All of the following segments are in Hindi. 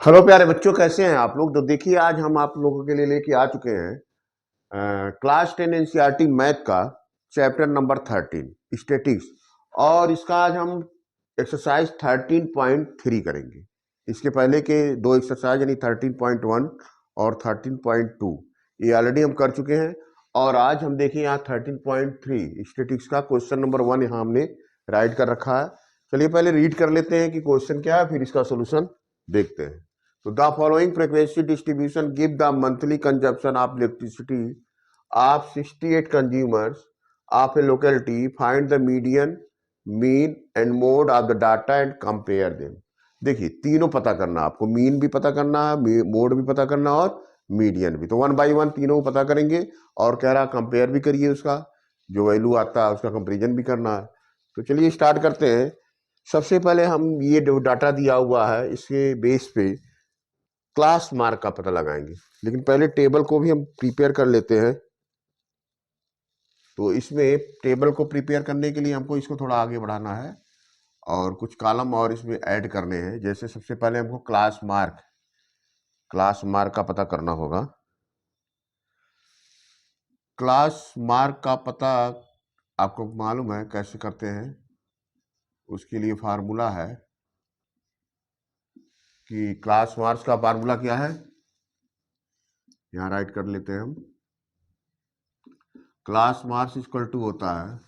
हेलो प्यारे बच्चों, कैसे हैं आप लोग। तो देखिए, आज हम आप लोगों के लिए लेके आ चुके हैं क्लास 10 एनसीईआरटी मैथ का चैप्टर नंबर 13 स्टैटिक्स। और इसका आज हम एक्सरसाइज 13.3 करेंगे। इसके पहले के दो एक्सरसाइज यानी 13.1 और 13.2 ये ऑलरेडी हम कर चुके हैं। और आज हम देखें यहाँ 13.3 स्टैटिक्स का क्वेश्चन नंबर 1 यहाँ हमने राइट कर रखा है। चलिए पहले रीड कर लेते हैं कि क्वेश्चन क्या है, फिर इसका सोल्यूशन देखते हैं। So the following frequency distribution give the monthly consumption of electricity of 68 consumers of a locality. Find the median, mean and mode of the data and compare them. देखिए, तीनों पता करना, आपको मीन भी पता करना है, मोड भी पता करना और मीडियन भी। तो वन बाई वन तीनों पता करेंगे और कह रहा कंपेयर भी करिए, उसका जो वैल्यू आता है उसका कंपेरिजन भी करना है। तो चलिए स्टार्ट करते हैं। सबसे पहले हम ये जो डाटा दिया हुआ है इसके बेस पे क्लास मार्क का पता लगाएंगे, लेकिन पहले टेबल को भी हम प्रिपेयर कर लेते हैं। तो इसमें टेबल को प्रिपेयर करने के लिए हमको इसको थोड़ा आगे बढ़ाना है और कुछ कॉलम और इसमें ऐड करने हैं। जैसे सबसे पहले हमको क्लास मार्क का पता करना होगा। क्लास मार्क का पता आपको मालूम है कैसे करते हैं। उसके लिए फार्मूला है कि क्लास मार्क्स का फार्मूला क्या है, यहाँ राइट कर लेते हैं हम। क्लास मार्क्स इक्वल टू होता है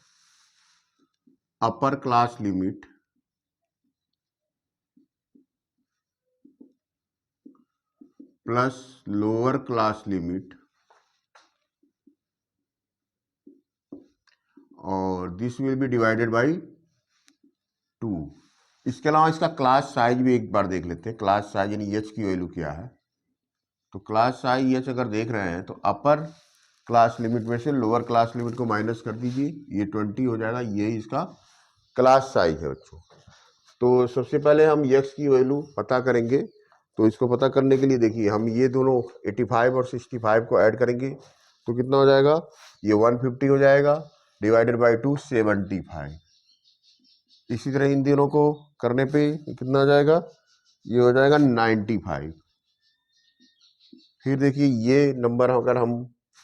upper class limit plus lower class limit और this will be divided by 2। इसके अलावा इसका क्लास साइज भी एक बार देख लेते हैं। क्लास साइज यानी एच की वैल्यू क्या है। तो क्लास साइज एच अगर देख रहे हैं तो अपर क्लास लिमिट में से लोअर क्लास लिमिट को माइनस कर दीजिए, ये 20 हो जाएगा। ये इसका क्लास साइज है बच्चों। तो सबसे पहले हम एक्स की वैल्यू पता करेंगे। तो इसको पता करने के लिए देखिए, हम ये दोनों 85 और 65 को ऐड करेंगे तो कितना हो जाएगा, ये 150 हो जाएगा, डिवाइडेड बाई 2 75। इसी तरह इन दोनों को करने पे कितना हो जाएगा, ये हो जाएगा 95। फिर देखिए ये नंबर अगर हम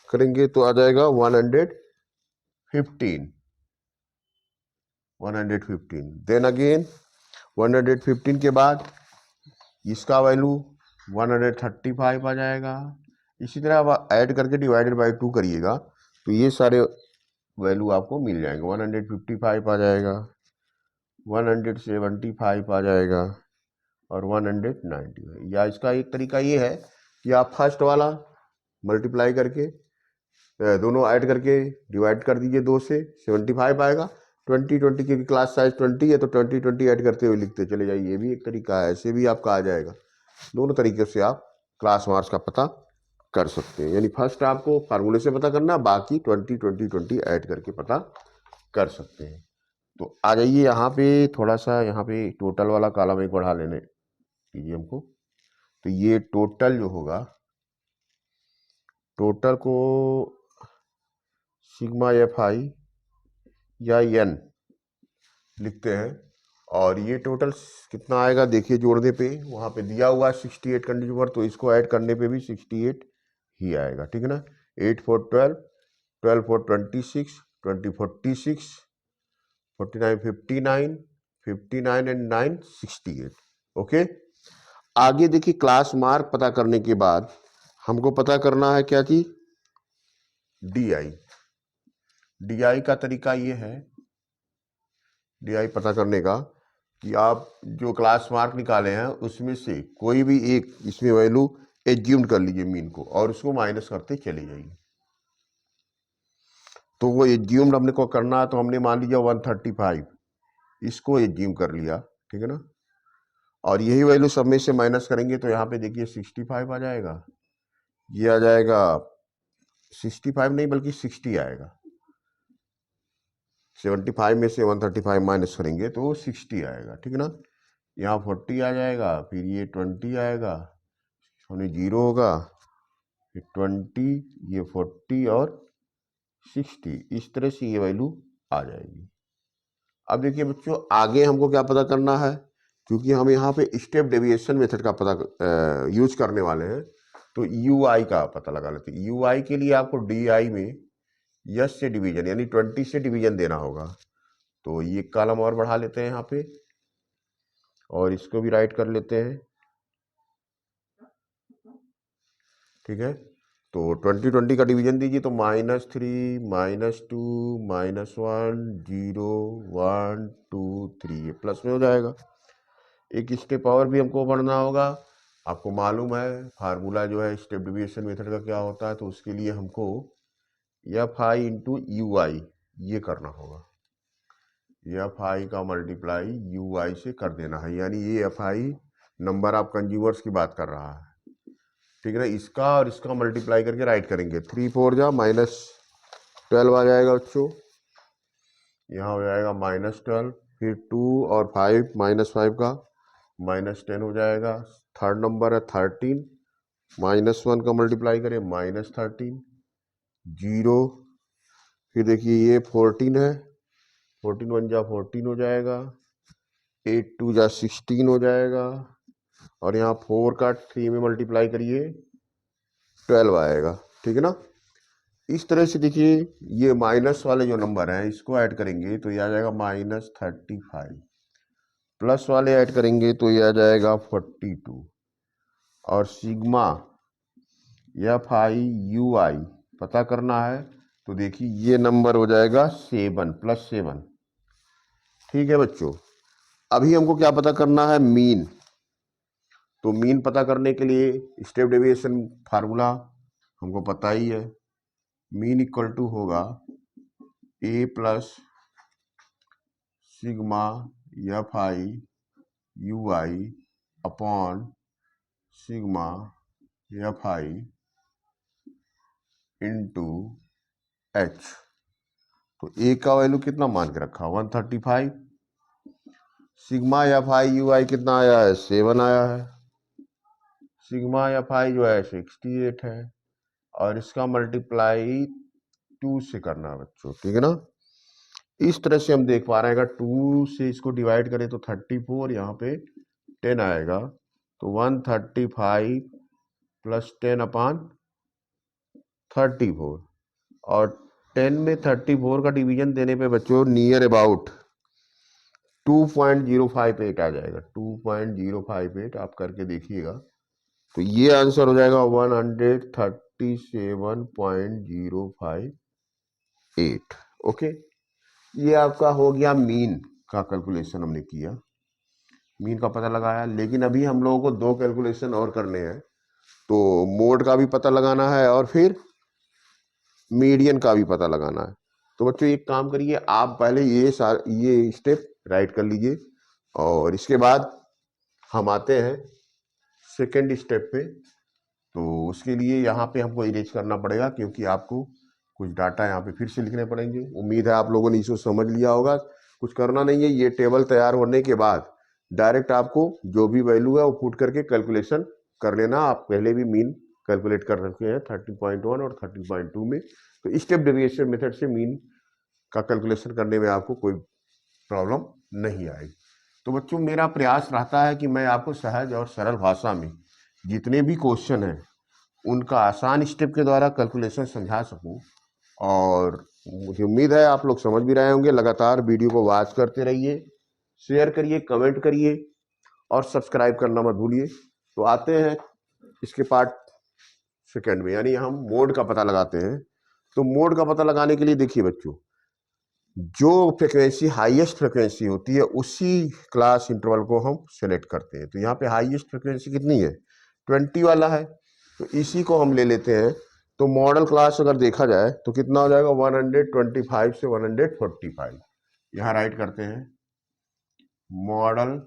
करेंगे तो आ जाएगा 115। देन अगेन 115 के बाद इसका वैल्यू 135 आ जाएगा। इसी तरह आप ऐड करके डिवाइडेड बाई 2 करिएगा तो ये सारे वैल्यू आपको मिल जाएंगे। 155 आ जाएगा, 175 आ जाएगा और 190। या इसका एक तरीका ये है कि आप फर्स्ट वाला मल्टीप्लाई करके दोनों ऐड करके डिवाइड कर दीजिए 2 से, 75 आएगा। 20 की क्लास साइज 20 है तो 20 ऐड करते हुए लिखते चले जाइए, ये भी एक तरीका है। ऐसे भी आपका आ जाएगा। दोनों तरीके से आप क्लास मार्क्स का पता कर सकते हैं। यानी फर्स्ट आपको फार्मूले से पता करना, बाकी 20 ऐड करके पता कर सकते हैं। तो आ जाइए यहाँ पे, थोड़ा सा यहाँ पे टोटल वाला कॉलम एक बढ़ा लेने कीजिए हमको। तो ये टोटल जो होगा, टोटल को सिग्मा एफ आई या एन लिखते हैं। और ये टोटल कितना आएगा देखिए, जोड़ने पे वहाँ पे दिया हुआ है 68 कंज्यूमर, तो इसको ऐड करने पे भी 68 ही आएगा, ठीक है ना। 8 4 12, 12 4 26, 20 46, 49 59, 59 एंड 9 68। ओके, आगे देखिए क्लास मार्क पता करने के बाद हमको पता करना है क्या चीज, डी आई। डी आई का तरीका ये है, डी आई पता करने का कि आप जो क्लास मार्क निकाले हैं उसमें से कोई भी एक इसमें वैल्यू एज्यूम कर लीजिए मीन को और उसको माइनस करते चले जाइए। तो वो एज्यूम हमने को करना है, तो हमने मान लीजिए 135 इसको एज्यूम कर लिया, ठीक है ना। और यही वैल्यू सब में से माइनस करेंगे तो यहाँ पे देखिए 65 आ जाएगा। ये आ जाएगा 65 नहीं बल्कि 60 आएगा। 75 में से 135 माइनस करेंगे तो 60 आएगा, ठीक है ना। यहाँ 40 आ जाएगा, फिर ये 20 आएगा, सोने 0 होगा, फिर 20, ये 40 और 60। इस तरह से ये वैल्यू आ जाएगी। अब देखिए बच्चों, आगे हमको क्या पता करना है क्योंकि हम यहाँ पे स्टेप डेविएशन मेथड का पता यूज करने वाले हैं, तो यू आई का पता लगा लेते हैं। यू आई के लिए आपको डी आई में यस से डिवीजन यानी 20 से डिवीजन देना होगा। तो ये कॉलम और बढ़ा लेते हैं यहाँ पे और इसको भी राइट कर लेते हैं। ठीक है, तो 20 का डिवीजन दीजिए, तो -3 -2 -1 0 1 2 3, ये प्लस में हो जाएगा। एक स्टेप और भी हमको बढ़ना होगा। आपको मालूम है फार्मूला जो है स्टेप डेविएशन मेथड का क्या होता है, तो उसके लिए हमको एफ आई इंटू यू आई ये करना होगा। एफ आई का मल्टीप्लाई यू आई से कर देना है, यानी ये F I number of consumers की बात कर रहा है। ठीक है ना, इसका और इसका मल्टीप्लाई करके राइट करेंगे। 3 4 जा -12 आ जाएगा बच्चों, यहाँ हो जाएगा -12, फिर 2 और 5 -5 का -10 हो जाएगा। थर्ड नंबर है 13, -1 का मल्टीप्लाई करें -13 0, फिर देखिए ये 14 है, 14 1 जा 14 हो जाएगा, 8 2 जा 16 हो जाएगा, और यहाँ 4 का 3 में मल्टीप्लाई करिए 12 आएगा। ठीक है ना, इस तरह से देखिए ये माइनस वाले जो नंबर हैं इसको ऐड करेंगे तो ये आ जाएगा -35, प्लस वाले ऐड करेंगे तो ये आ जाएगा 42, और सिग्मा एफ आई यू आई पता करना है तो देखिए ये नंबर हो जाएगा 7 +7। ठीक है बच्चों, अभी हमको क्या पता करना है, मीन। तो मीन पता करने के लिए स्टेप डेविएशन फार्मूला हमको पता ही है। मीन इक्वल टू होगा a plus sigma f i u i upon sigma f i into h. तो ए का वैल्यू कितना मान के रखा, 135। Sigma f i u i कितना आया है, 7 आया है। सिग्मा एफ आई जो है 68 है, और इसका मल्टीप्लाई 2 से करना है बच्चों। ठीक है ना, इस तरह से हम देख पा रहे हैं, अगर 2 से इसको डिवाइड करें तो 34, यहाँ पे 10 आएगा, तो 135 + 10/34, और 10 में 34 का डिवीजन देने पे बच्चों नियर अबाउट 2.058 आ जाएगा। 2.058 आप करके देखिएगा, तो ये आंसर हो जाएगा 137.058। ओके, ये आपका हो गया मीन का कैलकुलेशन हमने किया, मीन का पता लगाया। लेकिन अभी हम लोगों को 2 कैलकुलेशन और करने हैं, तो मोड का भी पता लगाना है और फिर मीडियन का भी पता लगाना है। तो बच्चों एक काम करिए, आप पहले ये स्टेप राइट कर लीजिए, और इसके बाद हम आते हैं सेकेंड स्टेप पे। तो उसके लिए यहाँ पे हमको इरेज करना पड़ेगा, क्योंकि आपको कुछ डाटा यहाँ पे फिर से लिखने पड़ेंगे। उम्मीद है आप लोगों ने इसको समझ लिया होगा। कुछ करना नहीं है, ये टेबल तैयार होने के बाद डायरेक्ट आपको जो भी वैल्यू है वो पुट करके कैलकुलेशन कर लेना। आप पहले भी मीन कैलकुलेट कर रखे हैं 30.1 और 30.2 में, तो स्टेप डेविएशन मेथड से मीन का कैलकुलेशन करने में आपको कोई प्रॉब्लम नहीं आएगी। तो बच्चों मेरा प्रयास रहता है कि मैं आपको सहज और सरल भाषा में जितने भी क्वेश्चन हैं उनका आसान स्टेप के द्वारा कैलकुलेशन समझा सकूं, और मुझे उम्मीद है आप लोग समझ भी रहे होंगे। लगातार वीडियो को वॉच करते रहिए, शेयर करिए, कमेंट करिए, और सब्सक्राइब करना मत भूलिए। तो आते हैं इसके पार्ट सेकेंड में, यानी हम मोड का पता लगाते हैं। तो मोड का पता लगाने के लिए देखिए बच्चों, जो फ्रिक्वेंसी हाईएस्ट फ्रिक्वेंसी होती है उसी क्लास इंटरवल को हम सेलेक्ट करते हैं। तो यहाँ पे हाईएस्ट फ्रिक्वेंसी कितनी है, 20 वाला है, तो इसी को हम ले लेते हैं। तो मॉडल क्लास अगर देखा जाए तो कितना हो जाएगा, 125 से 145। यहाँ राइट करते हैं मॉडल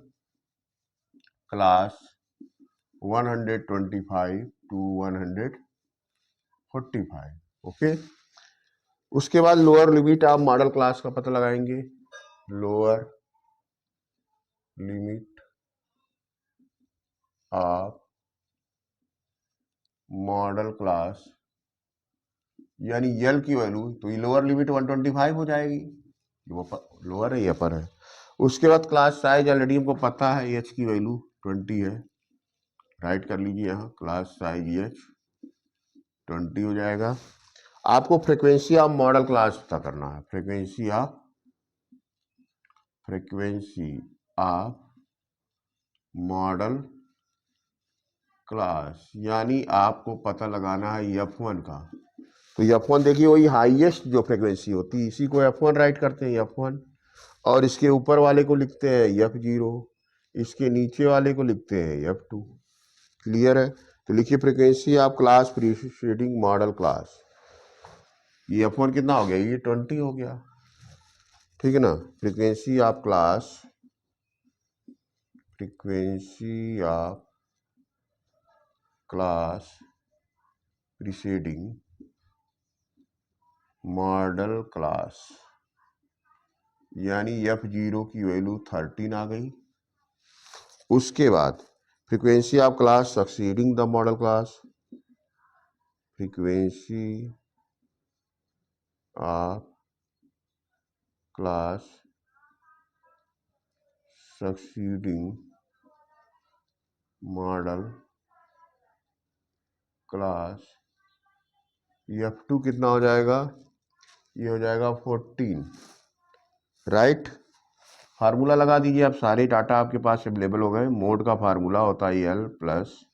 क्लास 125 to 145। ओके, उसके बाद लोअर लिमिट आप मॉडल क्लास का पता लगाएंगे। Lower limit of model class यानी यल की वैल्यू, तो ये लोअर लिमिट 125 हो जाएगी, वो लोअर है या अपर है, उसके बाद क्लास साइज ऑलरेडी हमको पता है, एच की वैल्यू 20 है, राइट कर लीजिए यहाँ, क्लास साइज एच 20 हो जाएगा। आपको फ्रीक्वेंसी ऑफ मॉडल क्लास पता करना है, फ्रीक्वेंसी ऑफ मॉडल क्लास, यानी आपको पता लगाना है F1 का। तो F1 देखिए वही हाईएस्ट जो फ्रीक्वेंसी होती है इसी को F1 राइट करते हैं, F1, और इसके ऊपर वाले को लिखते हैं F0, इसके नीचे वाले को लिखते हैं F2। क्लियर है? तो लिखिए frequency of class preceding model class, ये F1 कितना हो गया, ये 20 हो गया, ठीक है ना। Frequency of class preceding model class, यानी F0 की वैल्यू 13 आ गई। उसके बाद frequency of class succeeding the model class, frequency of class succeeding model class, F2 कितना हो जाएगा, ये हो जाएगा 14, राइट। फार्मूला लगा दीजिए आप, सारे डाटा आपके पास अवेलेबल हो गए। मोड का फार्मूला होता है L plus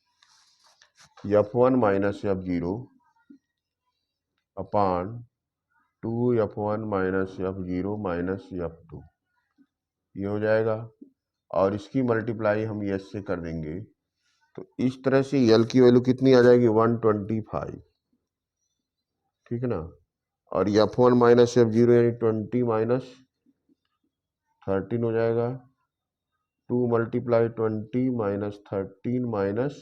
F1 minus F0 upon 2F1 minus F0 minus F2, ये हो जाएगा, और इसकी मल्टीप्लाई हम S से कर देंगे, तो इस तरह से L की वैल्यू कितनी आ जाएगी, 125, ठीक है ना। और F1 माइनस F0 यानी 20 माइनस 13 हो जाएगा, 2 मल्टीप्लाई 20 माइनस 13 माइनस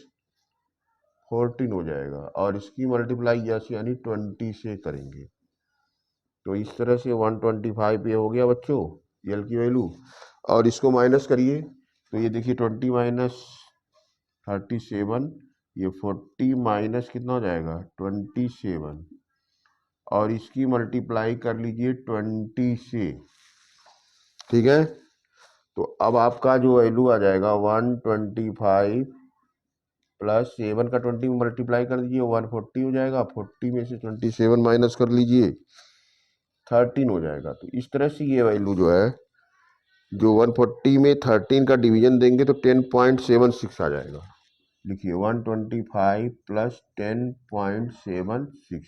14 हो जाएगा, और इसकी मल्टीप्लाई यस यानी 20 से करेंगे, तो इस तरह से 125 ये हो गया बच्चों L की वैल्यू। और इसको माइनस करिए तो ये देखिए 20 माइनस 37, ये 40 माइनस कितना हो जाएगा 27, और इसकी मल्टीप्लाई कर लीजिए 20 से, ठीक है। तो अब आपका जो वैल्यू आ जाएगा 125 प्लस 7 का 20 में मल्टीप्लाई कर दीजिए 140 हो जाएगा, 40 में से 27 माइनस कर लीजिए 13 हो जाएगा। तो इस तरह से ये वैल्यू जो है, जो 140 में 13 का डिवीजन देंगे तो 10.76 आ जाएगा। लिखिए 125 प्लस 10.76,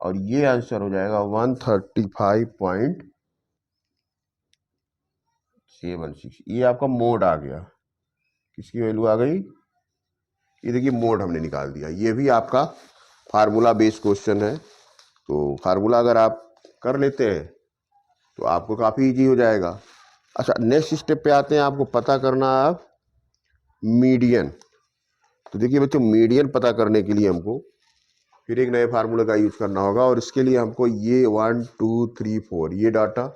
और ये आंसर हो जाएगा 135.76। ये आपका मोड आ गया, किसकी वैल्यू आ गई, ये देखिए मोड हमने निकाल दिया। ये भी आपका फार्मूला बेस्ड क्वेश्चन है, तो फार्मूला अगर आप कर लेते हैं तो आपको काफ़ी इजी हो जाएगा। अच्छा, नेक्स्ट स्टेप पे आते हैं, आपको पता करना आप मीडियन। तो देखिए बच्चों, मीडियन पता करने के लिए हमको फिर एक नए फार्मूले का यूज करना होगा, और इसके लिए हमको ये 1 2 3 4 ये डाटा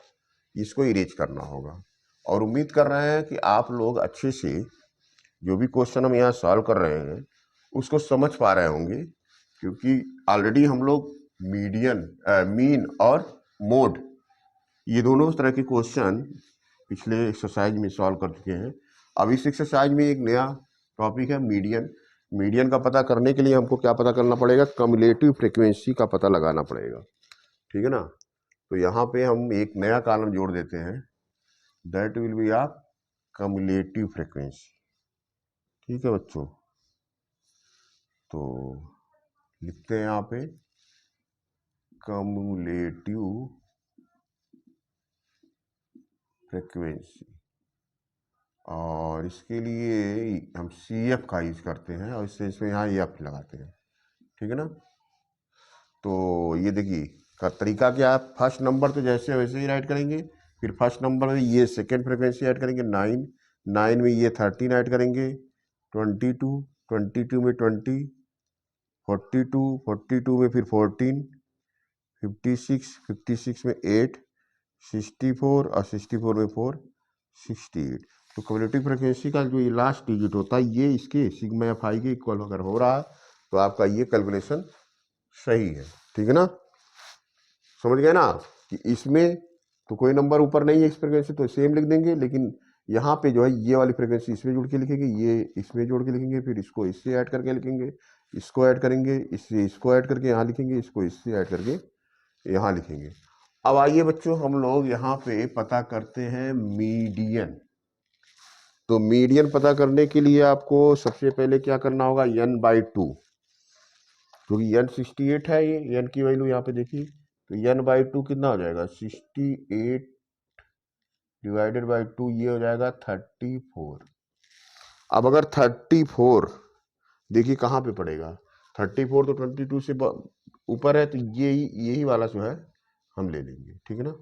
इसको इरेज करना होगा। और उम्मीद कर रहे हैं कि आप लोग अच्छे से जो भी क्वेश्चन हम यहाँ सॉल्व कर रहे हैं उसको समझ पा रहे होंगे, क्योंकि ऑलरेडी हम लोग मीन और मोड ये दोनों तरह के क्वेश्चन पिछले एक्सरसाइज में सॉल्व कर चुके हैं। अब इस एक्सरसाइज में एक नया टॉपिक है मीडियन। मीडियन का पता करने के लिए हमको क्या पता करना पड़ेगा, कम्युलेटिव फ्रीक्वेंसी का पता लगाना पड़ेगा, ठीक है ना। तो यहाँ पे हम एक नया कॉलम जोड़ देते हैं, that will be of cumulative frequency, ठीक है बच्चों। तो लिखते हैं यहाँ पे कम्युलेटिव फ्रीक्वेंसी, और इसके लिए हम CF का यूज करते हैं, और इसमें यहाँ F लगाते हैं, ठीक है ना। तो ये देखिए का तरीका क्या है, फर्स्ट नंबर तो जैसे वैसे ही राइट करेंगे, फिर फर्स्ट नंबर में ये सेकेंड फ्रीक्वेंसी ऐड करेंगे 9 में ये 13 ऐड करेंगे, 22 में 20, 42 में फिर 14, 56 में 8, 64 और 64 में 4, 68। तो कम्युलेटिव फ्रीक्वेंसी का जो ये लास्ट डिजिट होता है ये इसके सिग्मा एफ आई के इक्वल अगर हो रहा है तो आपका ये कैलकुलेशन सही है, ठीक है ना। समझ गए ना कि इसमें तो कोई नंबर ऊपर नहीं है इस फ्रिक्वेंसी तो सेम लिख देंगे, लेकिन यहाँ पे जो है ये वाली फ्रिक्वेंसी इसमें जोड़ के लिखेंगे, ये इसमें जोड़ के लिखेंगे, फिर इसको इससे ऐड करके लिखेंगे, इसको ऐड करेंगे, इससे इसको ऐड करके यहाँ लिखेंगे, इसको इससे ऐड करके यहाँ लिखेंगे। अब आइए बच्चों हम लोग यहाँ पे पता करते हैं मीडियन। तो मीडियन पता करने के लिए आपको सबसे पहले क्या करना होगा, n/2, क्योंकि n 68 है, ये n की वैल्यू यहाँ पे देखिए, तो n/2 कितना हो जाएगा, 68 डिवाइडेड बाई 2, ये हो जाएगा 34। अब अगर 34 देखिए कहाँ पे पड़ेगा, 34 तो 22 से ऊपर है, तो यही वाला जो है हम ले लेंगे, ठीक है ना।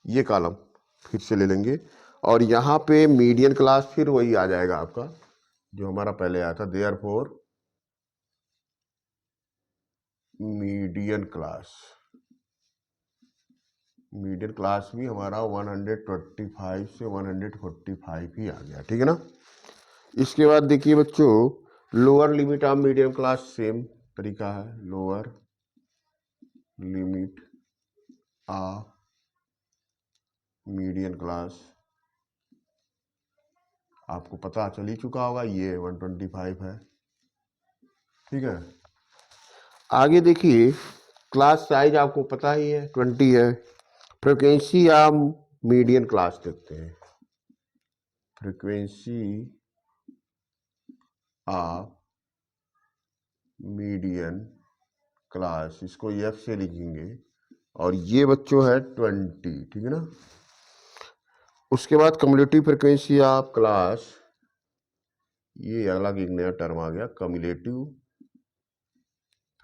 ये कॉलम फिर से ले लेंगे, और यहाँ पे मीडियन क्लास फिर वही आ जाएगा आपका जो हमारा पहले आया था, देयरफॉर मीडियन क्लास भी हमारा 125 से 145 ही आ गया, ठीक है ना। इसके बाद देखिए बच्चों, lower limit of median class same तरीका है, lower limit of median class आपको पता चल ही चुका होगा, ये 125 है, ठीक है। आगे देखिए क्लास साइज आपको पता ही है 20 है। फ्रिक्वेंसी आप मीडियन क्लास देखते हैं, फ्रिक्वेंसी ऑफ मीडियन क्लास, इसको F से लिखेंगे, और ये बच्चों है 20, ठीक है ना। उसके बाद कम्युलेटिव फ्रिक्वेंसी ऑफ क्लास, ये अलग एक नया टर्म आ गया, cumulative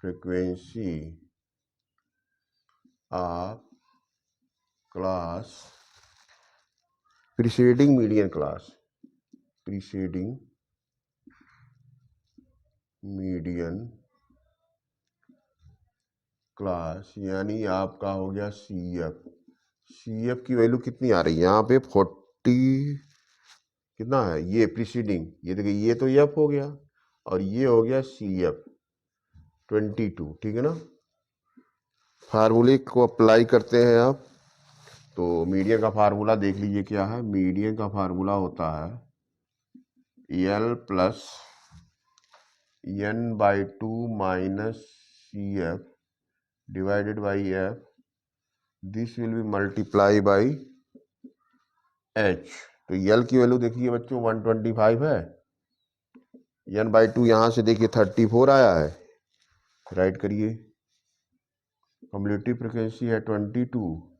frequency of class preceding median class, preceding median class, यानी आपका हो गया CF की वैल्यू कितनी आ रही है यहाँ पे, 40 कितना है, ये प्रीसीडिंग, ये देखिए ये तो F हो गया, और ये हो गया CF 22, ठीक है ना। फार्मूले को अप्लाई करते हैं आप, तो मीडियन का फार्मूला देख लीजिए क्या है। मीडियन का फार्मूला होता है L plus n/2 minus CF divided by F, this will B multiply by H। तो L की वैल्यू देखिए बच्चों 125 है, n/2 यहाँ से देखिए 34 आया है, राइट करिए, कम्युलेटिव फ्रिक्वेंसी है 22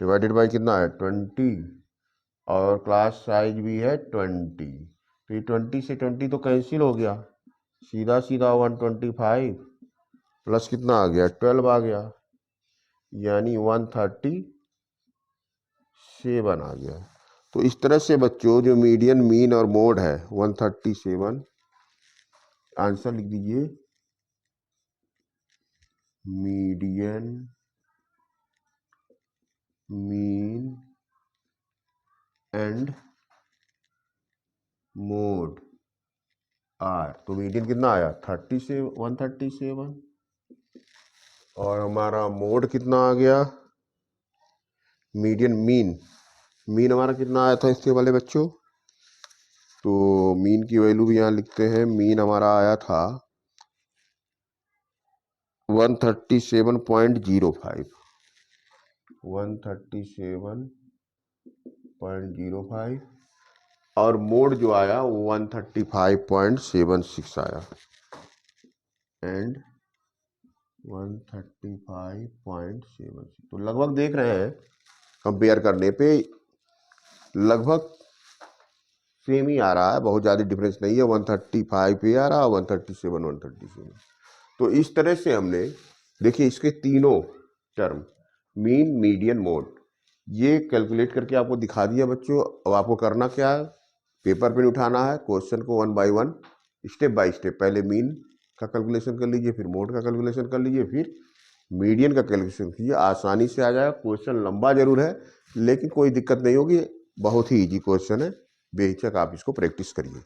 डिवाइडेड बाई कितना है 20, और क्लास साइज भी है 20, तो ये 20 से 20 तो कैंसिल हो गया, सीधा सीधा 125 प्लस कितना आ गया 12 आ गया, यानी 137 आ गया। तो इस तरह से बच्चों जो मीडियन, मीन और मोड है 137, आंसर लिख दीजिए, median, mean and mode are. तो मीडियन कितना आया 30 से 137, और हमारा मोड कितना आ गया, मीडियन, मीन हमारा कितना आया था इसके वाले बच्चों, तो मीन की वैल्यू भी यहाँ लिखते हैं, मीन हमारा आया था 137.05, 137.05, और मोड जो आया 135.76 आया, एंड 135.76। तो लगभग देख रहे हैं कंपेयर करने पे लगभग सेम ही आ रहा है, बहुत ज़्यादा डिफरेंस नहीं है, 135 पे आ रहा है, 137, 137। तो इस तरह से हमने देखिए इसके तीनों टर्म, मीन, मीडियन, मोड, ये कैलकुलेट करके आपको दिखा दिया बच्चों। अब आपको करना क्या है, पेपर पे उठाना है, क्वेश्चन को 1 बाय 1 स्टेप बाय स्टेप, पहले मीन का कैलकुलेशन कर लीजिए, फिर मोड का कैलकुलेशन कर लीजिए, फिर मीडियन का कैलकुलेशन कीजिए, आसानी से आ जाएगा। क्वेश्चन लंबा जरूर है, लेकिन कोई दिक्कत नहीं होगी, बहुत ही ईजी क्वेश्चन है, बेहिचक आप इसको प्रैक्टिस करिए।